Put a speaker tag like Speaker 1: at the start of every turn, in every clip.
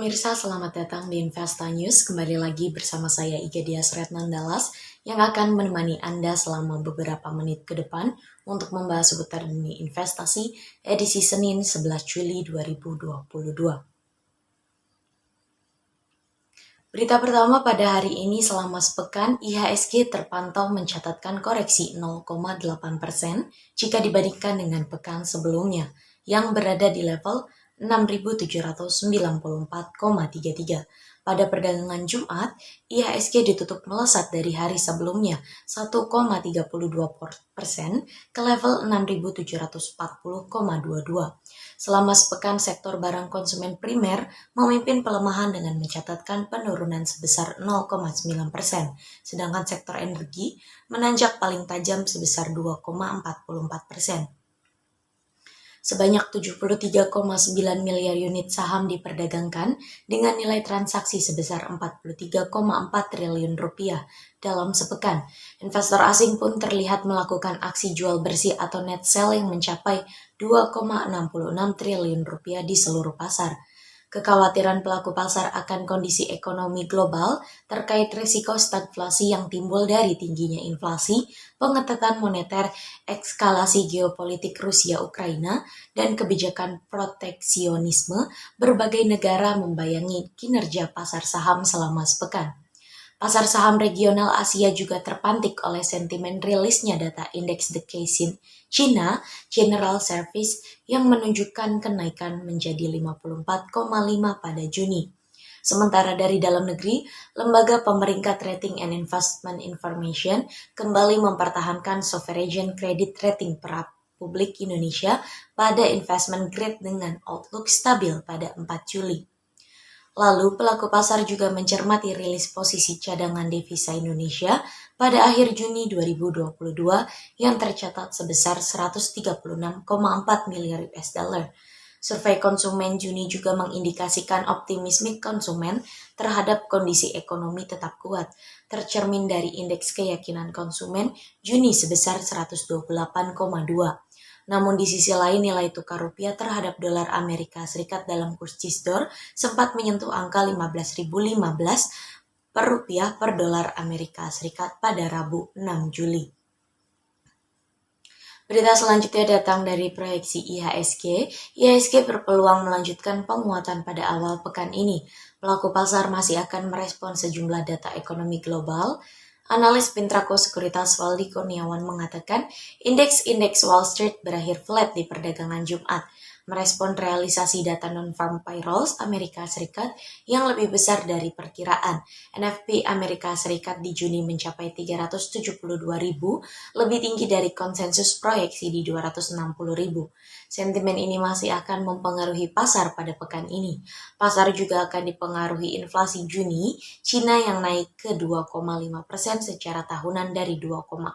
Speaker 1: pemirsa, selamat datang di Investa News. Kembali lagi bersama saya Iga Dias Retnandalas yang akan menemani Anda selama beberapa menit ke depan untuk membahas seputar dunia investasi edisi Senin 11 Juli 2022. Berita pertama pada hari ini, selama sepekan IHSG terpantau mencatatkan koreksi 0,8% jika dibandingkan dengan pekan sebelumnya yang berada di level 6.794,33. Pada perdagangan Jumat, IHSG ditutup melesat dari hari sebelumnya 1,32% ke level 6.740,22. Selama sepekan, sektor barang konsumen primer memimpin pelemahan dengan mencatatkan penurunan sebesar 0,9%, sedangkan sektor energi menanjak paling tajam sebesar 2,44%. Sebanyak 73,9 miliar unit saham diperdagangkan dengan nilai transaksi sebesar 43,4 triliun rupiah dalam sepekan. Investor asing pun terlihat melakukan aksi jual bersih atau net selling mencapai 2,66 triliun rupiah di seluruh pasar. Kekhawatiran pelaku pasar akan kondisi ekonomi global terkait risiko stagflasi yang timbul dari tingginya inflasi, pengetatan moneter, eskalasi geopolitik Rusia-Ukraina, dan kebijakan proteksionisme berbagai negara membayangi kinerja pasar saham selama sepekan. Pasar saham regional Asia juga terpantik oleh sentimen rilisnya data indeks The Caixin China General Service yang menunjukkan kenaikan menjadi 54,5 pada Juni. Sementara dari dalam negeri, Lembaga Pemeringkat Rating and Investment Information kembali mempertahankan sovereign credit rating Republik Indonesia pada investment grade dengan outlook stabil pada 4 Juli. Lalu, pelaku pasar juga mencermati rilis posisi cadangan devisa Indonesia pada akhir Juni 2022 yang tercatat sebesar 136,4 miliar US dollar. Survei konsumen Juni juga mengindikasikan optimisme konsumen terhadap kondisi ekonomi tetap kuat, tercermin dari indeks keyakinan konsumen Juni sebesar 128,2. Namun di sisi lain, nilai tukar rupiah terhadap dolar Amerika Serikat dalam kurs CISDOR sempat menyentuh angka 15.015 per rupiah per dolar Amerika Serikat pada Rabu 6 Juli. Berita selanjutnya datang dari proyeksi IHSG. IHSG berpeluang melanjutkan penguatan pada awal pekan ini. Pelaku pasar masih akan merespon sejumlah data ekonomi global. Analis Pintraco Sekuritas Waldi Kurniawan mengatakan indeks Wall Street berakhir flat di perdagangan Jumat, merespon realisasi data non-farm payrolls Amerika Serikat yang lebih besar dari perkiraan. NFP Amerika Serikat di Juni mencapai 372.000, lebih tinggi dari konsensus proyeksi di 260.000. Sentimen ini masih akan mempengaruhi pasar pada pekan ini. Pasar juga akan dipengaruhi inflasi Juni, Cina yang naik ke 2,5% secara tahunan dari 2,1%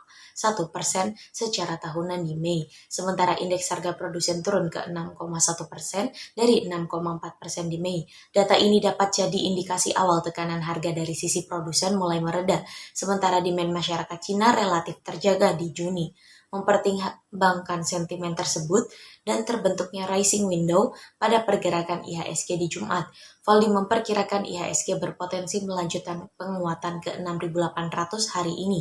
Speaker 1: secara tahunan di Mei. Sementara indeks harga produsen turun ke 6,1% dari 6,4% di Mei. Data ini dapat jadi indikasi awal tekanan harga dari sisi produsen mulai mereda, sementara demand masyarakat Cina relatif terjaga di Juni. Mempertimbangkan sentimen tersebut dan terbentuknya rising window pada pergerakan IHSG di Jumat, Waldi memperkirakan IHSG berpotensi melanjutkan penguatan ke 6.800 hari ini.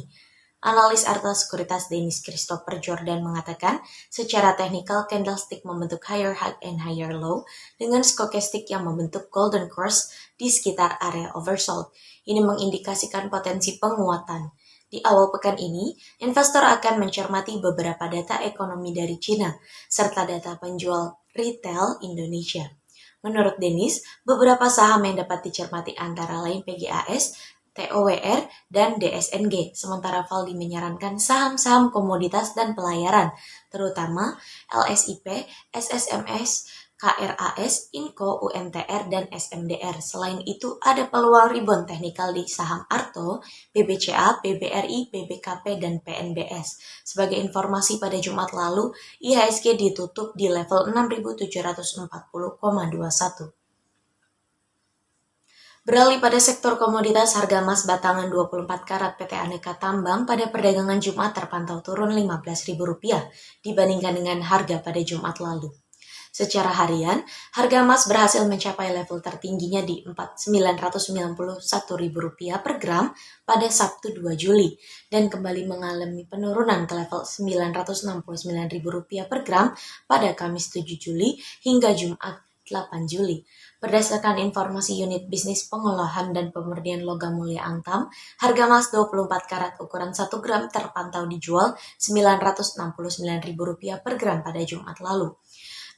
Speaker 1: Analis Arta Sekuritas Dennis Christopher Jordan mengatakan, secara teknikal candlestick membentuk higher high and higher low dengan stokastik yang membentuk golden cross di sekitar area oversold. Ini mengindikasikan potensi penguatan. Di awal pekan ini, investor akan mencermati beberapa data ekonomi dari Cina, serta data penjual retail Indonesia. Menurut Dennis, beberapa saham yang dapat dicermati antara lain PGAS, TOWR, dan DSNG, sementara Valdi menyarankan saham-saham komoditas dan pelayaran, terutama LSIP, SSMS, KRAS, Inco, UMTR, dan SMDR. Selain itu, ada peluang rebound teknikal di saham Arto, BBCA, BBRI, BBKP, dan PNBS. Sebagai informasi, pada Jumat lalu, IHSG ditutup di level 6.740,21. Beralih pada sektor komoditas, harga emas batangan 24 karat PT Aneka Tambang pada perdagangan Jumat terpantau turun Rp15.000 dibandingkan dengan harga pada Jumat lalu. Secara harian, harga emas berhasil mencapai level tertingginya di Rp991.000 per gram pada Sabtu 2 Juli dan kembali mengalami penurunan ke level Rp969.000 per gram pada Kamis 7 Juli hingga Jumat 8 Juli. Berdasarkan informasi unit bisnis pengolahan dan pemurnian logam mulia Antam, harga emas 24 karat ukuran 1 gram terpantau dijual Rp969.000 per gram pada Jumat lalu.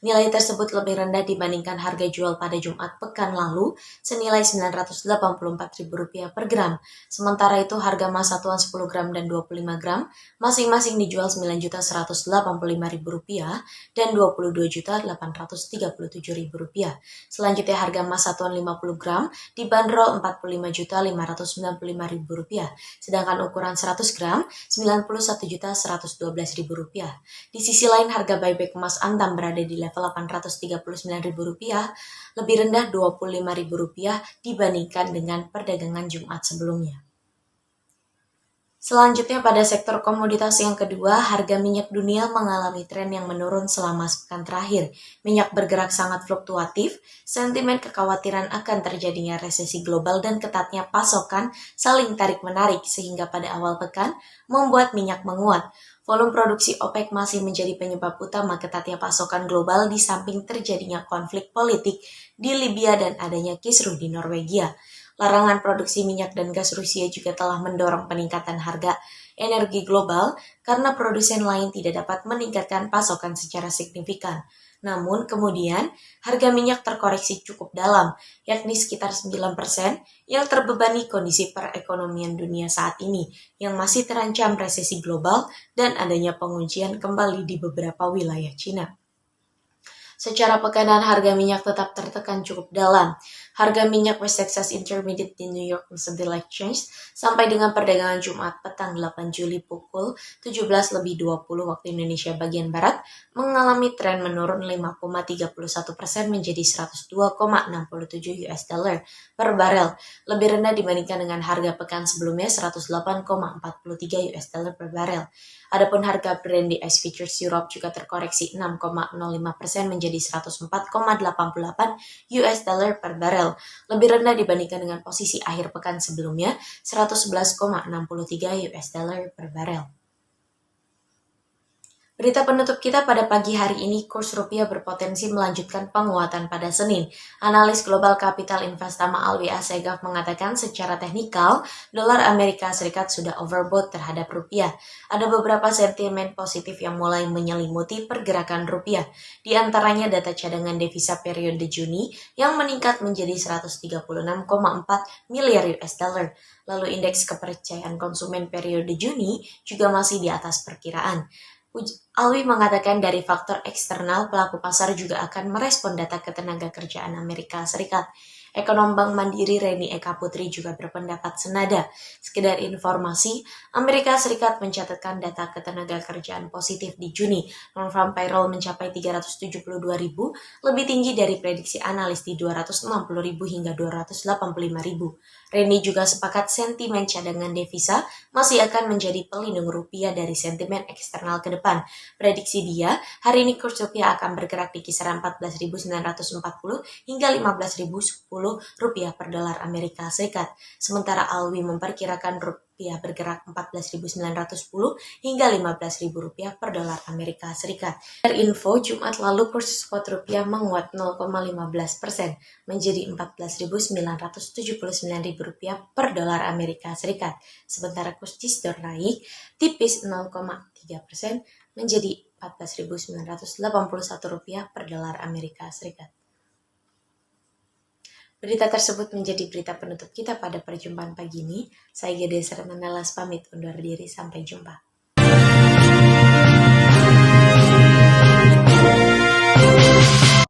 Speaker 1: Nilai tersebut lebih rendah dibandingkan harga jual pada Jumat pekan lalu senilai Rp984.000 per gram. Sementara itu harga emas satuan 10 gram dan 25 gram masing-masing dijual Rp9.185.000 dan Rp22.837.000. Selanjutnya harga emas satuan 50 gram dibanderol Rp45.595.000, sedangkan ukuran 100 gram Rp91.112.000. Di sisi lain harga buyback emas Antam berada di level Rp839.000, lebih rendah Rp25.000 dibandingkan dengan perdagangan Jumat sebelumnya. Selanjutnya pada sektor komoditas yang kedua, harga minyak dunia mengalami tren yang menurun selama sepekan terakhir. Minyak bergerak sangat fluktuatif, sentimen kekhawatiran akan terjadinya resesi global dan ketatnya pasokan saling tarik-menarik sehingga pada awal pekan membuat minyak menguat. Volume produksi OPEC masih menjadi penyebab utama ketatnya pasokan global di samping terjadinya konflik politik di Libya dan adanya kisruh di Norwegia. Larangan produksi minyak dan gas Rusia juga telah mendorong peningkatan harga energi global karena produsen lain tidak dapat meningkatkan pasokan secara signifikan. Namun kemudian harga minyak terkoreksi cukup dalam, yakni sekitar 9% yang terbebani kondisi perekonomian dunia saat ini yang masih terancam resesi global dan adanya penguncian kembali di beberapa wilayah Cina. Secara pekanan harga minyak tetap tertekan cukup dalam. Harga minyak West Texas Intermediate di New York Mercantile Exchange sampai dengan perdagangan Jumat petang 8 Juli pukul 17.20 waktu Indonesia bagian Barat mengalami tren menurun 5,31% menjadi 102,67 US dollar per barel, lebih rendah dibandingkan dengan harga pekan sebelumnya 108,43 US dollar per barel. Adapun harga Brent di ICE Futures Europe juga terkoreksi 6,05% menjadi 104,88 US dollar per barel, lebih rendah dibandingkan dengan posisi akhir pekan sebelumnya 111,63 US dollar per barel. Berita penutup kita pada pagi hari ini, kurs rupiah berpotensi melanjutkan penguatan pada Senin. Analis Global Capital Investama Alwi Assegaf mengatakan secara teknikal, dolar Amerika Serikat sudah overbought terhadap rupiah. Ada beberapa sentimen positif yang mulai menyelimuti pergerakan rupiah. Di antaranya data cadangan devisa periode Juni yang meningkat menjadi 136,4 miliar US dollar. Lalu indeks kepercayaan konsumen periode Juni juga masih di atas perkiraan. Alwi mengatakan dari faktor eksternal, pelaku pasar juga akan merespon data ketenagakerjaan Amerika Serikat. Ekonom Bank Mandiri Reni Eka Putri juga berpendapat senada. Sekedar informasi, Amerika Serikat mencatatkan data ketenagakerjaan positif di Juni. Non-farm payroll mencapai 372.000, lebih tinggi dari prediksi analis di 260.000 hingga 285.000. Reni juga sepakat sentimen cadangan devisa masih akan menjadi pelindung rupiah dari sentimen eksternal ke depan. Prediksi dia, hari ini kurs rupiah akan bergerak di kisaran 14.940 hingga 15.010 rupiah per dolar Amerika Serikat. Sementara Alwi memperkirakan rupiah bergerak 14.910 hingga 15.000 rupiah per dolar Amerika Serikat. Info Jumat lalu kurs spot rupiah menguat 0,15% menjadi 14.979.000 rupiah per dolar Amerika Serikat. Sementara kurs Cisdor naik tipis 0,3% menjadi Rp14.981 per dolar Amerika Serikat. Berita tersebut menjadi berita penutup kita pada perjumpaan pagi ini. Saya Gede Serta Nalas pamit undur diri, sampai jumpa.